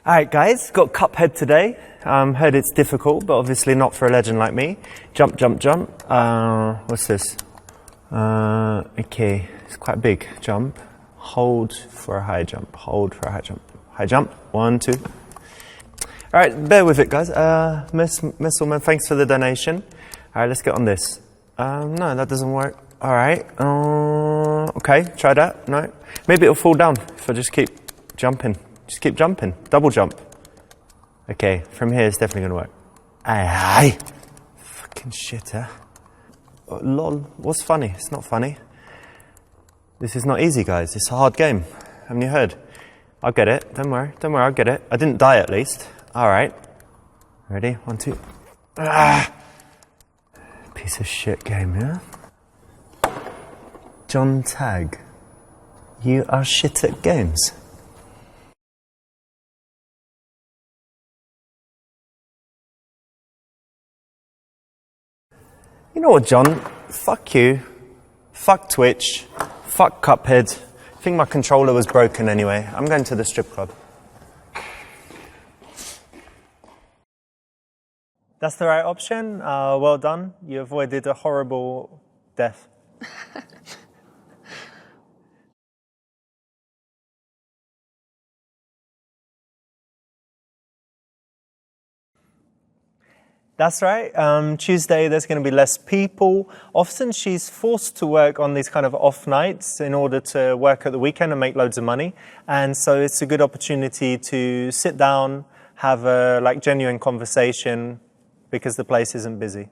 Alright guys, got Cuphead today. Heard it's difficult, but obviously not for a legend like me. Jump, jump, jump. What's this? Okay, it's quite big. Jump. Hold for a high jump. Hold for a high jump. High jump. 1, 2. Alright, bear with it guys. Misselman, thanks for the donation. Alright, let's get on this. No, that doesn't work. Alright. Okay, try that. No. Maybe it'll fall down if I just keep jumping. Just keep jumping. Double jump. Okay, from here it's definitely gonna work. Aye. Fucking shit, huh? Oh, lol. What's funny? It's not funny. This is not easy, guys. It's a hard game. Haven't you heard? I'll get it. Don't worry. Don't worry, I'll get it. I didn't die at least. Alright. Ready? 1, 2. Ah! Piece of shit game, yeah? John Tagg. You are shit at games. You know what, John? Fuck you. Fuck Twitch. Fuck Cuphead. I think my controller was broken anyway. I'm going to the strip club. That's the right option. Well done. You avoided a horrible death. That's right. Tuesday, there's going to be less people. Often she's forced to work on these kind of off nights in order to work at the weekend and make loads of money. And so it's a good opportunity to sit down, have a genuine conversation because the place isn't busy.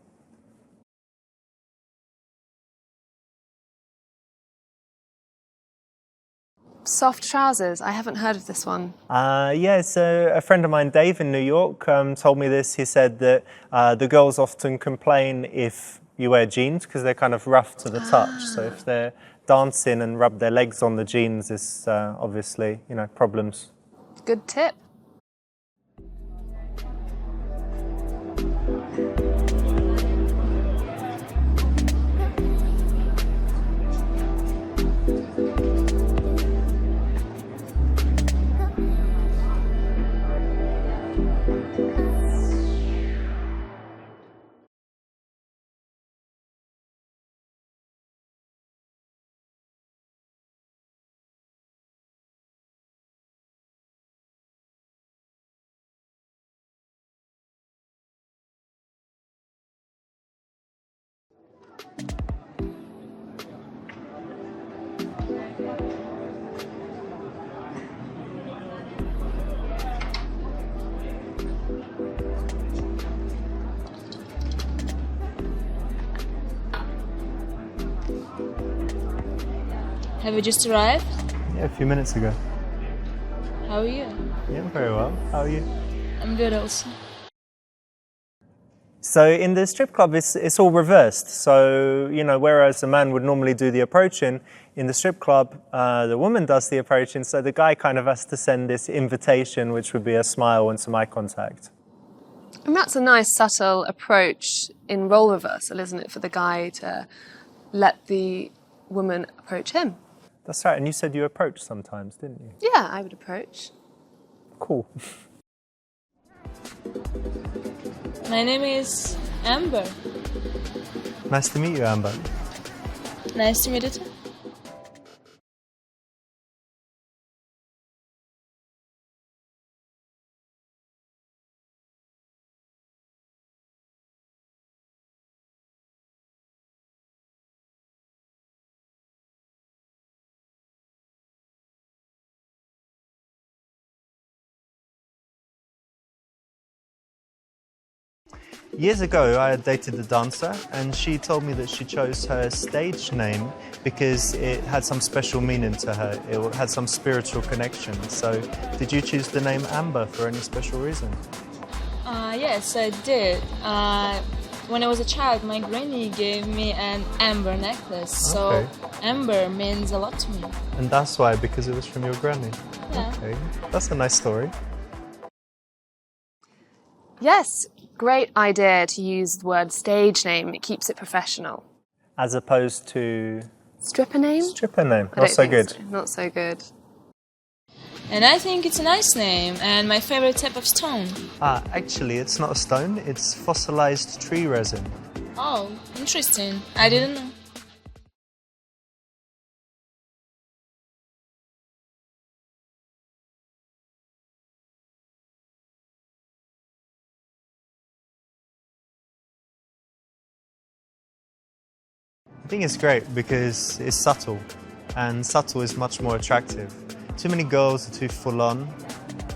Soft trousers. I haven't heard of this one. Yeah, so a friend of mine, Dave, in New York, told me this. He said that the girls often complain if you wear jeans because they're kind of rough to the touch. So if they're dancing and rub their legs on the jeans, it's obviously, problems. Good tip. Have you just arrived? Yeah, a few minutes ago. How are you? Yeah, very well. How are you? I'm good also. So in the strip club, it's all reversed. So, whereas a man would normally do the approaching, in the strip club, the woman does the approaching. So the guy kind of has to send this invitation, which would be a smile and some eye contact. And that's a nice subtle approach in role reversal, isn't it, for the guy to let the woman approach him? That's right. And you said you approach sometimes, didn't you? Yeah, I would approach. Cool. My name is Amber. Nice to meet you, Amber. Nice to meet you too. Years ago, I had dated a dancer, and she told me that she chose her stage name because it had some special meaning to her. It had some spiritual connection. So, did you choose the name Amber for any special reason? Yes, I did. When I was a child, my granny gave me an amber necklace. Okay. So, amber means a lot to me. And that's why, because it was from your granny? Yeah. Okay, that's a nice story. Yes, great idea to use the word stage name. It keeps it professional. As opposed to... Stripper name? Stripper name, I not don't so think good. so. Not so good. And I think it's a nice name and my favorite type of stone. Actually, it's not a stone, it's fossilized tree resin. Oh, interesting. I didn't know. I think it's great because it's subtle, and subtle is much more attractive. Too many girls are too full on,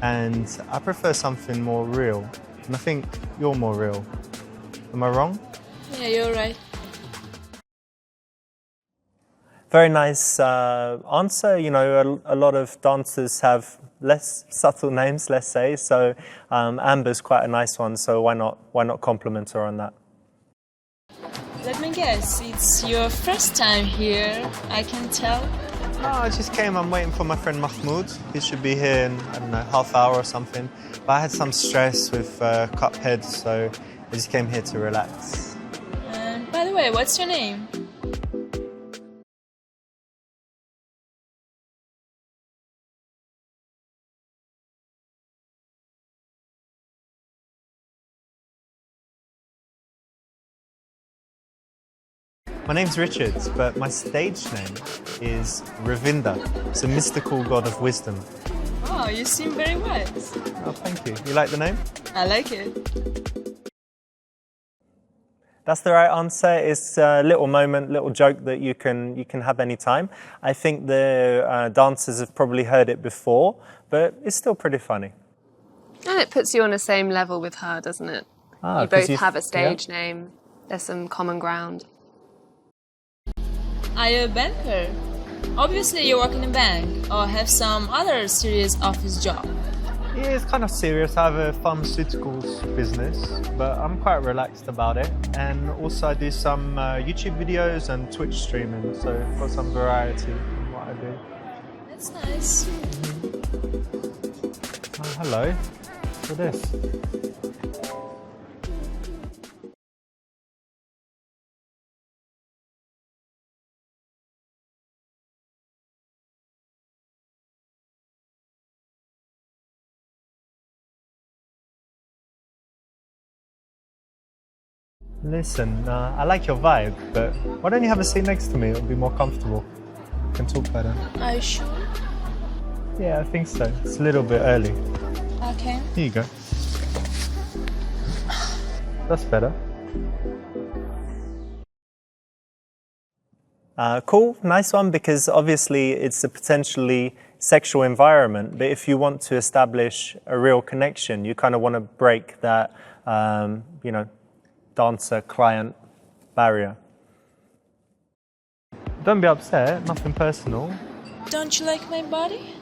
and I prefer something more real. And I think you're more real. Am I wrong? Yeah, you're right. Very nice answer. You know, a lot of dancers have less subtle names, let's say. So Amber's quite a nice one. So why not compliment her on that? Let me guess, it's your first time here, I can tell. No, I just came. I'm waiting for my friend Mahmoud. He should be here in, I don't know, half hour or something. But I had some stress with Cuphead, so I just came here to relax. And by the way, what's your name? My name's Richard, but my stage name is Ravinda. It's a mystical god of wisdom. Oh, you seem very wise. Oh, thank you. You like the name? I like it. That's the right answer. It's a little moment, little joke that you can have any time. I think the dancers have probably heard it before, but it's still pretty funny. And it puts you on the same level with her, doesn't it? You 'Cause both have a stage name. There's some common ground. Are you a banker? Obviously you work in a bank or have some other serious office job. Yeah, it's kind of serious. I have a pharmaceuticals business, but I'm quite relaxed about it. And also I do some YouTube videos and Twitch streaming, so I've got some variety in what I do. That's nice. Oh, hello. What's this? Listen, I like your vibe, but why don't you have a seat next to me? It'll be more comfortable. We can talk better. Are you sure? Yeah, I think so. It's a little bit early. Okay. Here you go. That's better. Cool, nice one, because obviously it's a potentially sexual environment, but if you want to establish a real connection, you kind of want to break that, dancer-client barrier. Don't be upset, nothing personal. Don't you like my body?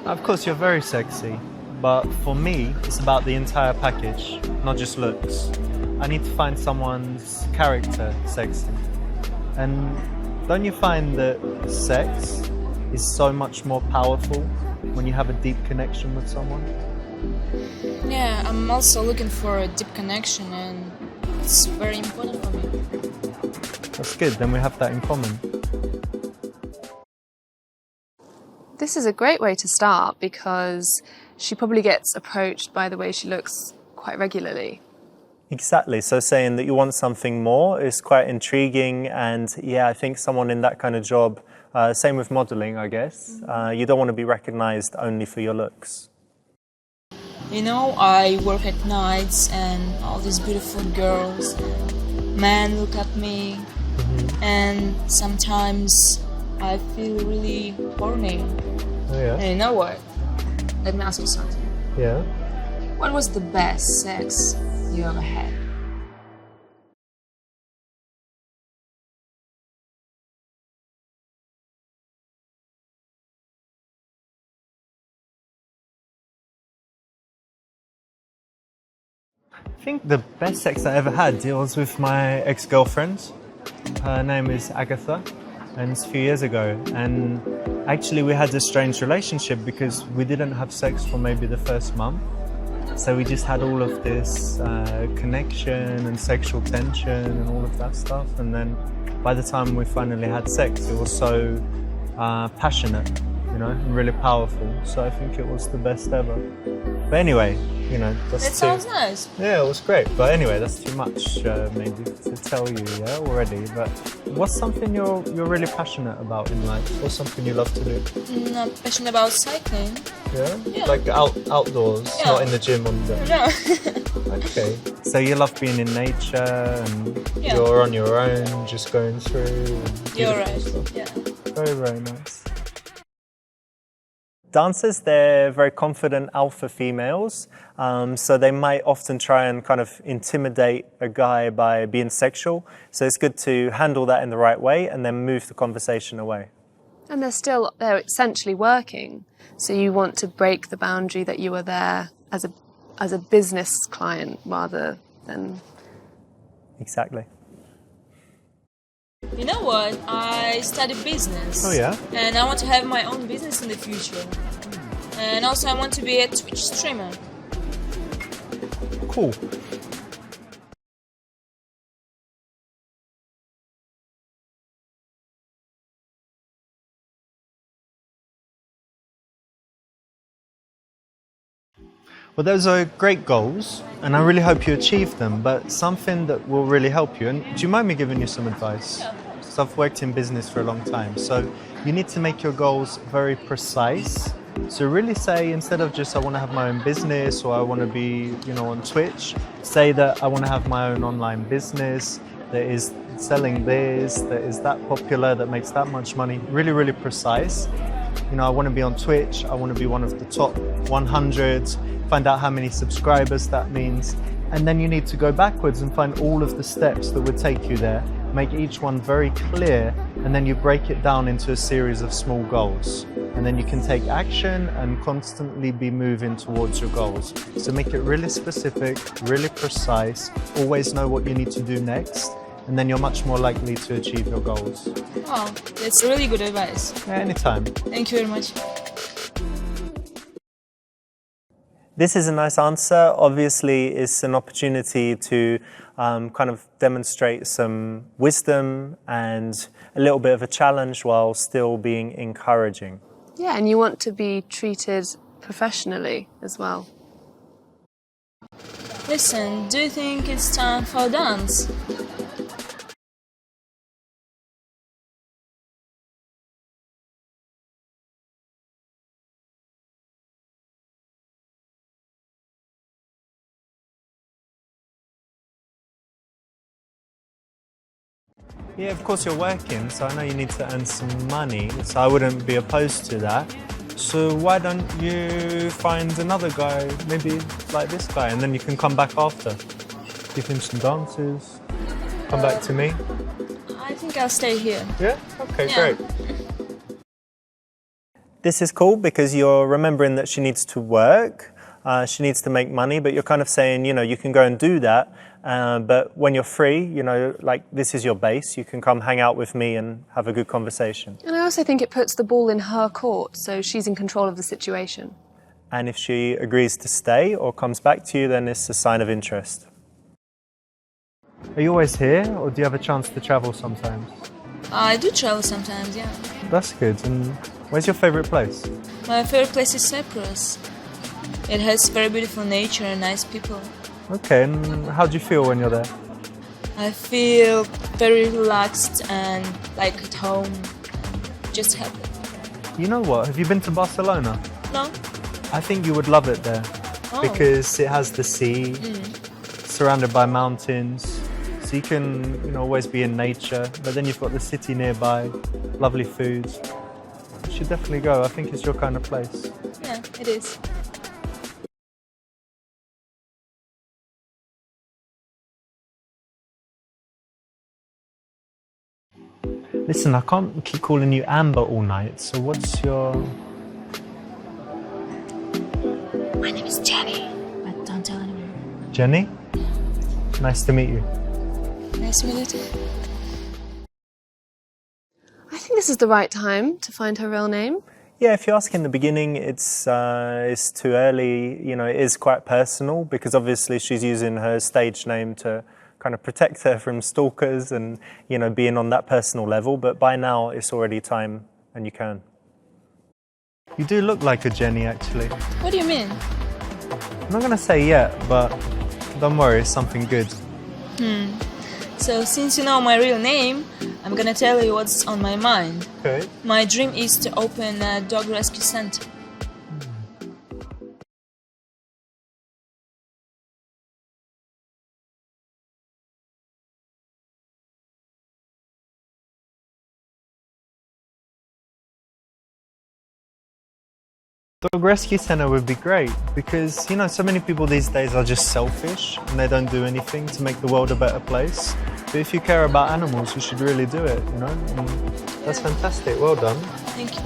Of course, you're very sexy, but for me, it's about the entire package, not just looks. I need to find someone's character sexy. And don't you find that sex is so much more powerful when you have a deep connection with someone? Yeah, I'm also looking for a deep connection and it's very important for me. That's good, then we have that in common. This is a great way to start because she probably gets approached by the way she looks quite regularly. Exactly, so saying that you want something more is quite intriguing, and yeah, I think someone in that kind of job, same with modelling, I guess, you don't want to be recognised only for your looks. You know, I work at nights and all these beautiful girls, men look at me, and sometimes I feel really horny. Oh yeah? And you know what? Let me ask you something. Yeah? What was the best sex you ever had? I think the best sex I ever had was with my ex-girlfriend. Her name is Agatha. and it's a few years ago. And actually we had this strange relationship because we didn't have sex for maybe the first month. So we just had all of this connection and sexual tension and all of that stuff. And then by the time we finally had sex, it was so passionate, you know, and really powerful. So I think it was the best ever. But anyway, you know, That sounds nice. Yeah, it was great. But anyway, that's too much maybe to tell you, yeah, already. But what's something you're really passionate about in life? What's something you love to do? I'm passionate about cycling. Yeah? Yeah. Like outdoors, Yeah. not in the gym on the... No. Okay. So you love being in nature and Yeah. you're on your own, just going through. And You're beautiful right. stuff. Yeah. Very, very nice. Dancers, they're very confident alpha females, so they might often try and kind of intimidate a guy by being sexual. So it's good to handle that in the right way and then move the conversation away. And they're essentially working. So you want to break the boundary that you were there as a business client rather than... Exactly. You know what? I studied business. Oh yeah? And I want to have my own business in the future. And also I want to be a Twitch streamer. Cool. Well, those are great goals, and I really hope you achieve them, but something that will really help you, and do you mind me giving you some advice? Yeah, of course. Because I've worked in business for a long time, so you need to make your goals very precise. So really say, instead of just I want to have my own business or I want to be, you know, on Twitch, say that I want to have my own online business that is selling this, that is that popular, that makes that much money. Really, really precise. You know, I want to be on Twitch, I want to be one of the top 100, find out how many subscribers that means, and then you need to go backwards and find all of the steps that would take you there, make each one very clear, and then you break it down into a series of small goals. And then you can take action and constantly be moving towards your goals. So make it really specific, really precise, always know what you need to do next, and then you're much more likely to achieve your goals. Oh, that's really good advice. Anytime. Thank you very much. This is a nice answer. Obviously, it's an opportunity to kind of demonstrate some wisdom and a little bit of a challenge while still being encouraging. Yeah, and you want to be treated professionally as well. Listen, do you think it's time for a dance? Yeah, of course you're working, so I know you need to earn some money, so I wouldn't be opposed to that. So why don't you find another guy, maybe like this guy, and then you can come back after. Give him some dances, come back to me. I think I'll stay here. Yeah? Okay, Yeah. great. This is cool because you're remembering that she needs to work, she needs to make money, but you're kind of saying, you know, you can go and do that, but when you're free, you know, like this is your base, you can come hang out with me and have a good conversation. And I also think it puts the ball in her court, so she's in control of the situation. And if she agrees to stay or comes back to you, then it's a sign of interest. Are you always here, or do you have a chance to travel sometimes? I do travel sometimes, yeah. That's good. And where's your favourite place? My favorite place is Cyprus. It has very beautiful nature and nice people. Okay, and how do you feel when you're there? I feel very relaxed and like at home. Just happy. You know what? Have you been to Barcelona? No? I think you would love it there Oh. because it has the sea, surrounded by mountains, so you can, you know, always be in nature. But then you've got the city nearby, lovely food. You should definitely go. I think it's your kind of place. Yeah, it is. Listen, I can't keep calling you Amber all night. So what's your? My name is Jenny. But don't tell anyone. Jenny? Nice to meet you. Nice to meet you too. this is the right time to find her real name? Yeah, if you ask in the beginning, it's too early. You know, it is quite personal because obviously she's using her stage name to kind of protect her from stalkers and, you know, being on that personal level. But by now, it's already time and you can. You do look like a Jenny, actually. What do you mean? I'm not going to say yet, but don't worry, it's something good. So since you know my real name, I'm gonna tell you what's on my mind. Okay. My dream is to open a dog rescue center. Dog rescue centre would be great because, you know, so many people these days are just selfish and they don't do anything to make the world a better place. But if you care about animals, you should really do it, you know? And that's fantastic. Well done. Thank you.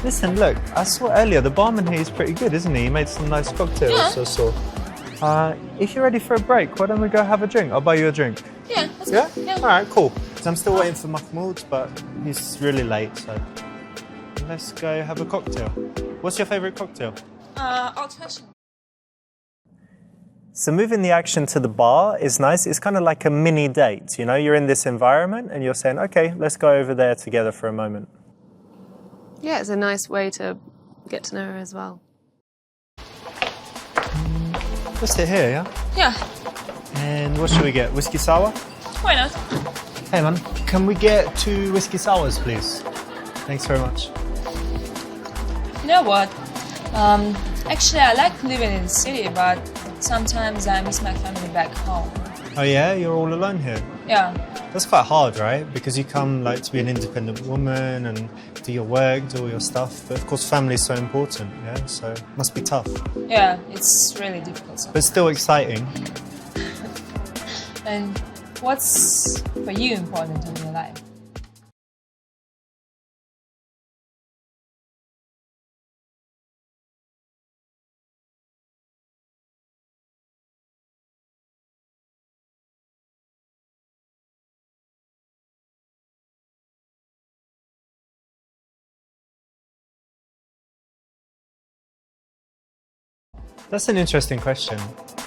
Listen, look, I saw earlier the barman here is pretty good, isn't he? He made some nice cocktails, I saw. If you're ready for a break, why don't we go have a drink? I'll buy you a drink. Yeah, let's Yeah? go. Yeah. All right, cool. Because I'm still waiting for Mahmoud, but he's really late, so let's go have a cocktail. What's your favourite cocktail? Old fashioned. So moving the action to the bar is nice. It's kind of like a mini date, you know? You're in this environment and you're saying, okay, let's go over there together for a moment. Yeah, it's a nice way to get to know her as well. Let's sit here, yeah? Yeah, And what should we get? Whiskey sour? why not? Hey man, can we get 2 whiskey sours, please? Thanks very much. You know what? Actually, I like living in the city, but sometimes I miss my family back home. Oh yeah, you're all alone here? Yeah. That's quite hard, right? Because you come like to be an independent woman and do your work, do all your stuff. But of course, family is so important, yeah? So it must be tough. Yeah, it's really difficult. But still exciting. And what's for you important in your life? That's an interesting question.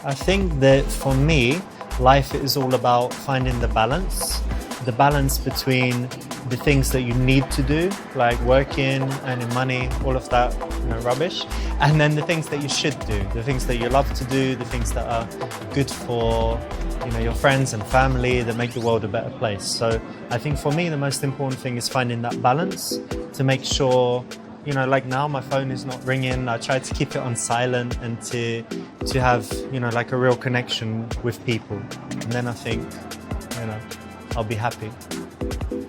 I think that for me, life is all about finding the balance between the things that you need to do, like working, earning money, all of that, you know, rubbish, and then the things that you should do, the things that you love to do, the things that are good for, you know, your friends and family, that make the world a better place. So I think for me, the most important thing is finding that balance to make sure, you know, like now my phone is not ringing. I try to keep it on silent and to have, you know, like a real connection with people. And then I think, you know, I'll be happy.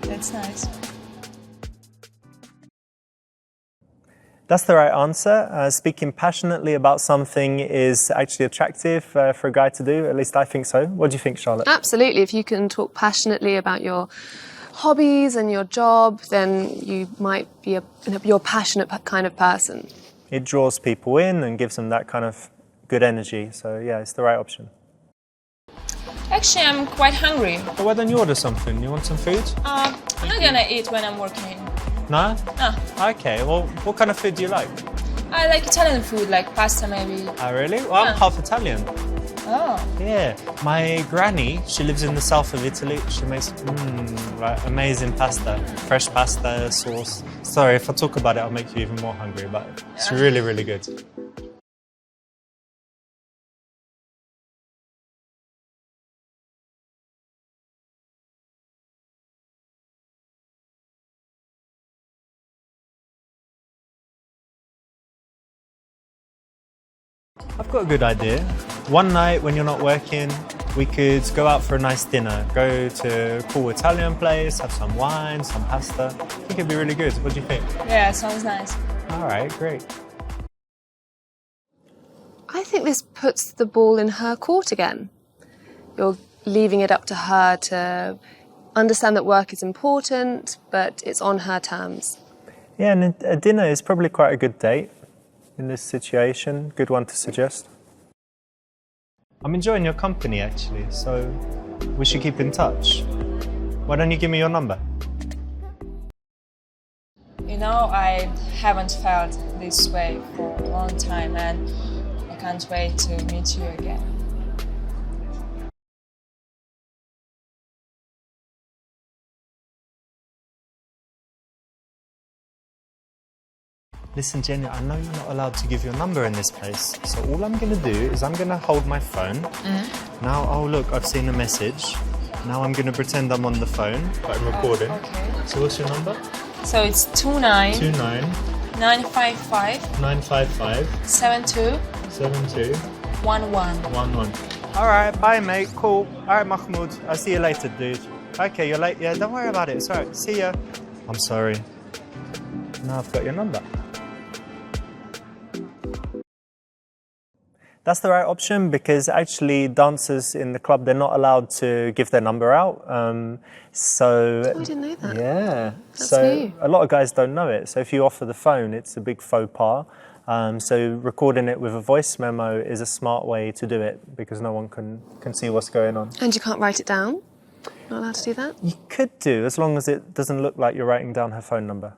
That's nice. That's the right answer. Speaking passionately about something is actually attractive for a guy to do. At least I think so. What do you think, Charlotte? Absolutely. If you can talk passionately about your hobbies and your job, then you might be you're a passionate kind of person. It draws people in and gives them that kind of good energy. So yeah, it's the right option. Actually, I'm quite hungry. But why don't you order something? You want some food? I'm not gonna eat when I'm working. No? No. Okay, well, what kind of food do you like? I like Italian food, like pasta maybe. Oh, really? Well, I'm Yeah. half Italian. Oh. Yeah, my granny, she lives in the south of Italy. She makes like amazing pasta, fresh pasta sauce. Sorry, if I talk about it, I'll make you even more hungry, but it's really, really good. I've got a good idea. One night when you're not working, we could go out for a nice dinner. Go to a cool Italian place, have some wine, some pasta. I think it'd be really good. What do you think? Yeah, sounds nice. All right, great. I think this puts the ball in her court again. You're leaving it up to her to understand that work is important, but it's on her terms. Yeah, and a dinner is probably quite a good date in this situation. Good one to suggest. I'm enjoying your company, actually, so we should keep in touch. Why don't you give me your number? You know, I haven't felt this way for a long time, and I can't wait to meet you again. Listen, Jenny, I know you're not allowed to give your number in this place, so all I'm going to do is I'm going to hold my phone. Now, oh look, I've seen a message. Now I'm going to pretend I'm on the phone, but I'm recording. Okay. So what's your number? So it's 29 29 955 955 72 72 11. 11. All right, bye, mate. Cool. All right, Mahmoud. I'll see you later, dude. Okay, you're late. Yeah, don't worry about it. It's all right. See ya. I'm sorry. Now I've got your number. That's the right option because actually dancers in the club, they're not allowed to give their number out. Oh, I didn't know that. Yeah. That's so new. a lot of guys don't know it. So if you offer the phone, it's a big faux pas. So recording it with a voice memo is a smart way to do it because no one can see what's going on. And you can't write it down? Not allowed to do that? You could do, as long as it doesn't look like you're writing down her phone number.